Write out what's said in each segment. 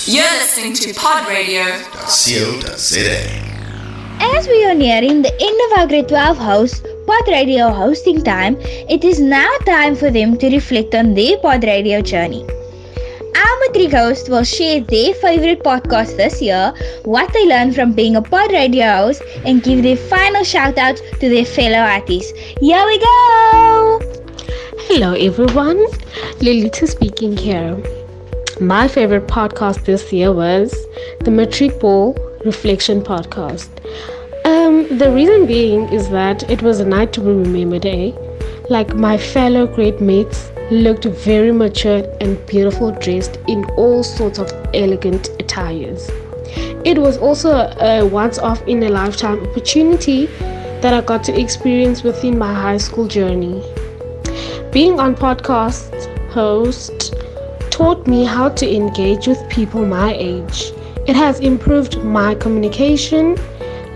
You're listening to podradio.co.za. As we are nearing the end of our grade 12 host Pod Radio hosting time, it is now time for them to reflect on their Pod Radio journey. Our Matric host will share their favorite podcast this year, what they learned from being a Pod Radio host, and give their final shout out to their fellow Hatties. Here we go! Hello everyone, Lilita speaking here. My favorite podcast this year was the Matric Ball Reflection Podcast. The reason being is that it was a night to be remembered, Like my fellow grade mates looked very mature and beautiful, dressed in all sorts of elegant attires. It was also a once-off in a lifetime opportunity that I got to experience within my high school journey. Being on podcast host taught me how to engage with people my age. It has improved my communication,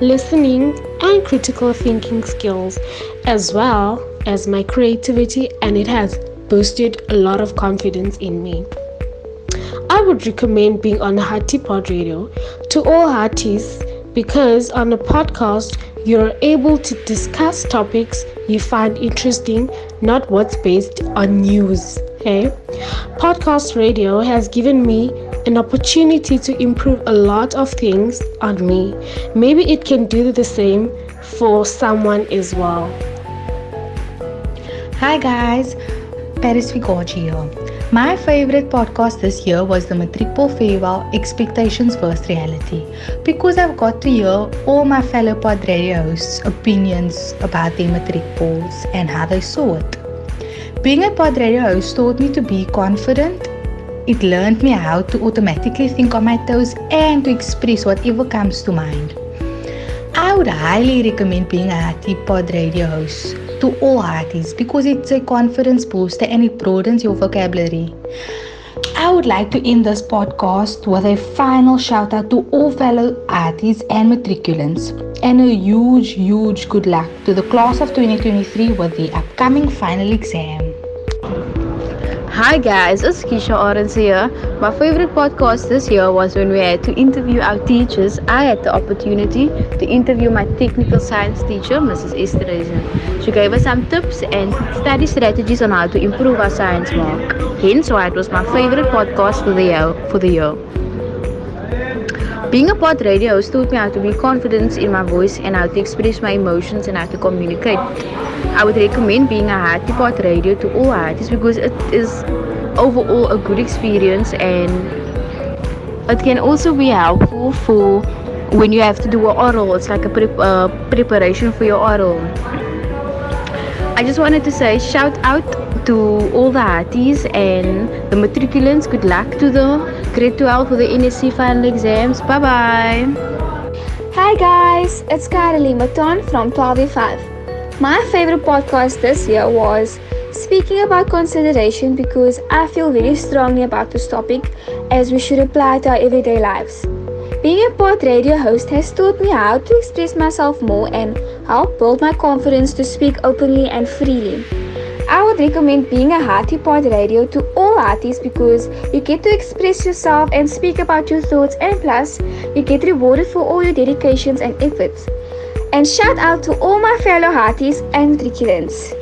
listening, and critical thinking skills, as well as my creativity, and it has boosted a lot of confidence in me. I would recommend being on Hattie Pod Radio to all Hatties because on a podcast you're able to discuss topics you find interesting, not what's based on news. Podcast radio has given me an opportunity to improve a lot of things on me. Maybe it can do the same for someone as well. Hi guys, Paris Vigoji here. My favorite podcast this year was the Matric Ball Farewell Expectations vs. Reality because I've got to hear all my fellow Pod Radio hosts' opinions about their Matric Balls and how they saw it. Being a Pod Radio host taught me to be confident. It learned me how to automatically think on my toes and to express whatever comes to mind. I would highly recommend being a Hattie Pod Radio host to all Hatties because it's a confidence booster and it broadens your vocabulary. I would like to end this podcast with a final shout out to all fellow Hatties and matriculants and a huge good luck to the class of 2023 with the upcoming final exam. Hi guys, it's Keisha Orange here. My favorite podcast this year was when we had to interview our teachers. I had the opportunity to interview my technical science teacher, Mrs. Esther. She gave us some tips and study strategies on how to improve our science mark. Hence why it was my favorite podcast for the year. Being a pod radio host taught me how to be confident in my voice and how to express my emotions and how to communicate. I would recommend being a Hattie Pod Radio to all Hatties because it is overall a good experience and it can also be helpful for when you have to do an oral. It's like a preparation for your oral. I just wanted to say shout out to all the Hatties and the matriculants. Good luck to the grade 12 for the NSC final exams. Bye bye. Hi guys, it's Caroline Maton from 12V5. My favorite podcast this year was speaking about consideration because I feel very strongly about this topic as we should apply to our everyday lives. Being a pod radio host has taught me how to express myself more and help build my confidence to speak openly and freely. I would recommend being a Hattie Pod Radio to all Hatties because you get to express yourself and speak about your thoughts, and plus you get rewarded for all your dedications and efforts. And shout out to all my fellow Hatties and matriculants.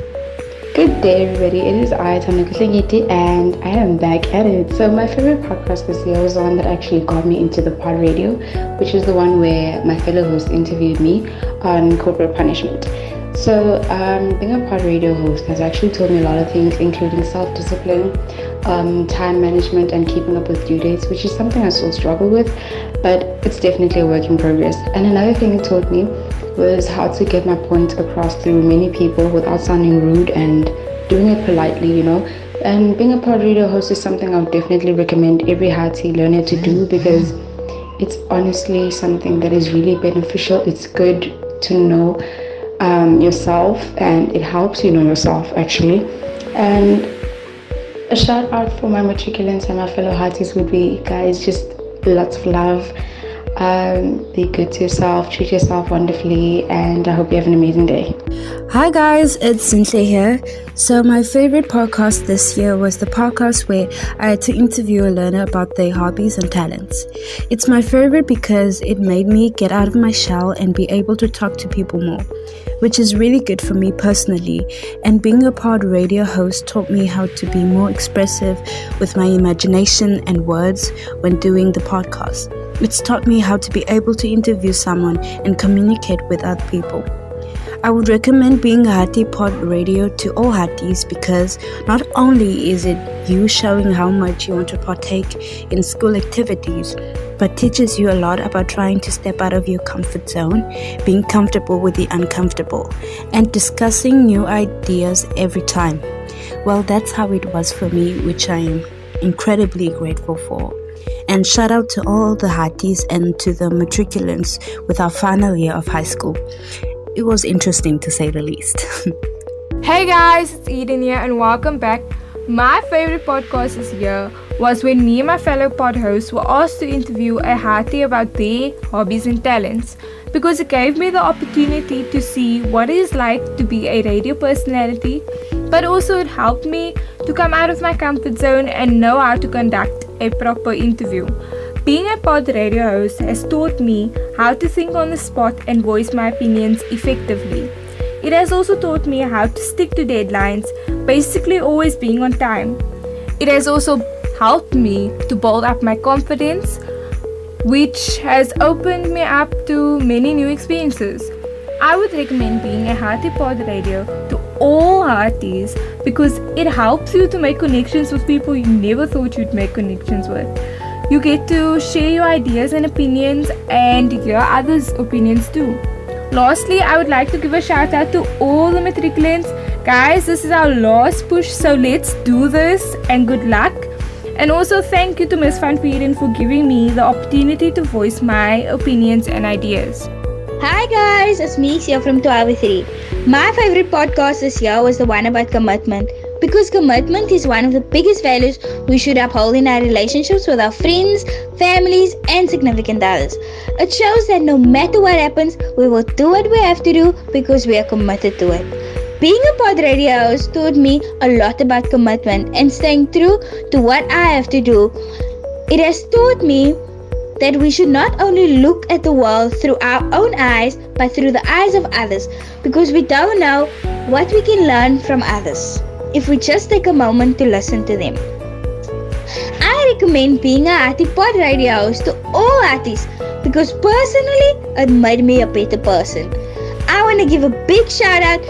Good day everybody, it is I, Tanukusengiti, and I am back at it. So my favorite podcast this year was the one that actually got me into the pod radio, which is the one where my fellow host interviewed me on corporate punishment. So being a pod radio host has actually taught me a lot of things, including self-discipline, time management, and keeping up with due dates, which is something I still struggle with, but it's definitely a work in progress. And another thing it taught me was how to get my point across through many people without sounding rude and doing it politely, And being a pod radio host is something I would definitely recommend every Hattie learner to do because it's honestly something that is really beneficial. It's good to know yourself, and it helps you know yourself actually. And a shout out for my matriculants and my fellow Hatties would be, guys, just lots of love. Be good to yourself, treat yourself wonderfully, and I hope you have an amazing day. Hi guys, it's Cynthia here. So my favorite podcast this year was the podcast where I had to interview a learner about their hobbies and talents. It's my favorite because it made me get out of my shell and be able to talk to people more, which is really good for me personally. And being a pod radio host taught me how to be more expressive with my imagination and words when doing the podcast. It's taught me how to be able to interview someone and communicate with other people. I would recommend being a Hattie pod radio to all Hatties because not only is it you showing how much you want to partake in school activities, but teaches you a lot about trying to step out of your comfort zone, being comfortable with the uncomfortable, and discussing new ideas every time. Well, that's how it was for me, which I am incredibly grateful for. And shout out to all the Hatties and to the matriculants with our final year of high school. It was interesting to say the least. Hey guys, it's Eden here and welcome back. My favorite podcast this year was when me and my fellow pod hosts were asked to interview a Hattie about their hobbies and talents, because it gave me the opportunity to see what it is like to be a radio personality, but also it helped me to come out of my comfort zone and know how to conduct a proper interview. Being a pod radio host has taught me how to think on the spot and voice my opinions effectively. It has also taught me how to stick to deadlines, basically always being on time. It has also helped me to build up my confidence, which has opened me up to many new experiences. I would recommend being a Hattie pod radio to all Hatties because it helps you to make connections with people you never thought you'd make connections with. You get to share your ideas and opinions and hear others' opinions too. Lastly, I would like to give a shout out to all the matriculants. Guys, this is our last push, so let's do this and good luck. And also thank you to Ms. Van Vieren for giving me the opportunity to voice my opinions and ideas. Hi guys, it's me here from 12-3. My favorite podcast this year was the one about commitment, because commitment is one of the biggest values we should uphold in our relationships with our friends, families, and significant others. It shows that no matter what happens, we will do what we have to do because we are committed to it. Being a pod radio host taught me a lot about commitment and staying true to what I have to do. It has taught me that we should not only look at the world through our own eyes, but through the eyes of others, because we don't know what we can learn from others if we just take a moment to listen to them. I recommend being a Hattie pod radio host to all Hatties because personally it made me a better person. I want to give a big shout out